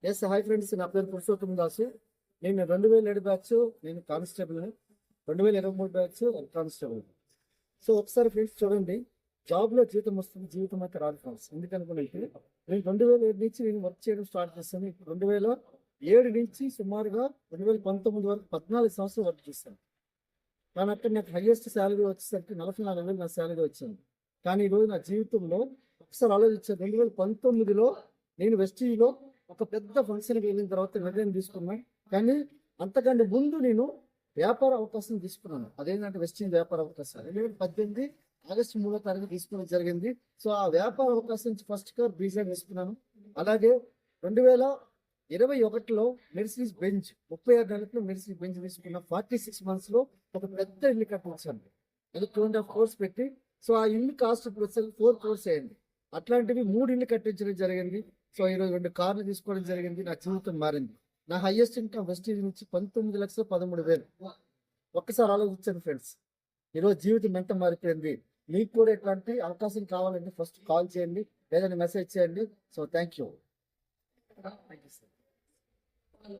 Yes hi friends, నా పేరు పురుషోత్తమ దాసు. నేను 2007 బ్యాచ్, నేను కానిస్టేబుల్. 2023 batch constable. సో ఒకసారి ఫ్రెండ్స్ చూడండి, జాబ్లో జీతం వస్తుంది, జీవితం అయితే రాదు ఫ్రెండ్స్. ఎందుకనుకుంటే నేను 2007 నుంచి నేను వర్క్ చేయడం స్టార్ట్ చేస్తాను. ఇప్పుడు 2007 నుంచి సుమారుగా 2019 వరకు 14 సంవత్సరాలు వర్క్ చేస్తాను. కానీ అక్కడ నాకు హైయెస్ట్ శాలరీ వచ్చేసరికి 44,000 నా శాలరీ వచ్చింది. కానీ ఈరోజు నా జీవితంలో ఒకసారి ఆలోచించాను. 2019లో నేను వెస్టీజ్లో ఒక పెద్ద ఫంక్షన్కి వెళ్ళిన తర్వాత నిర్ణయం తీసుకున్నాను. కానీ అంతకంటే ముందు నేను వ్యాపార అవకాశం తీసుకున్నాను. అదేంటంటే వెస్టీజ్ వ్యాపార అవకాశం 2018 ఆగస్టు 3వ తారీఖు తీసుకోవడం జరిగింది. సో ఆ వ్యాపార అవకాశం నుంచి ఫస్ట్ కార్ బీజా తీసుకున్నాను. అలాగే 2021లో మెర్సిడీస్ బెంజ్ 36 నెలలకు మెర్సిడీస్ బెంజ్ తీసుకున్న 46 monthsలో ఒక పెద్ద ఇల్లు కట్టించాను. అది 2.5 crores పెట్టి. సో ఆ ఇల్లు కాస్ట్ ఇప్పుడు వచ్చేసి 4 crores అయింది. అట్లాంటివి 3 ఇల్లు కట్టించడం జరిగింది. సో ఈరోజు 2 కార్లు తీసుకోవడం జరిగింది. నా జీవితం మారింది. నా హైయెస్ట్ ఇన్కమ్ వెస్టీజ్ నుంచి 19,13,000. ఒక్కసారి ఆలోచించండి ఫ్రెండ్స్, ఈరోజు జీవితం ఎంత మారిపోయింది. మీకు కూడా ఇట్లాంటి అవకాశం కావాలంటే ఫస్ట్ కాల్ చేయండి, లేదంటే మెసేజ్ చేయండి. So thank you sir.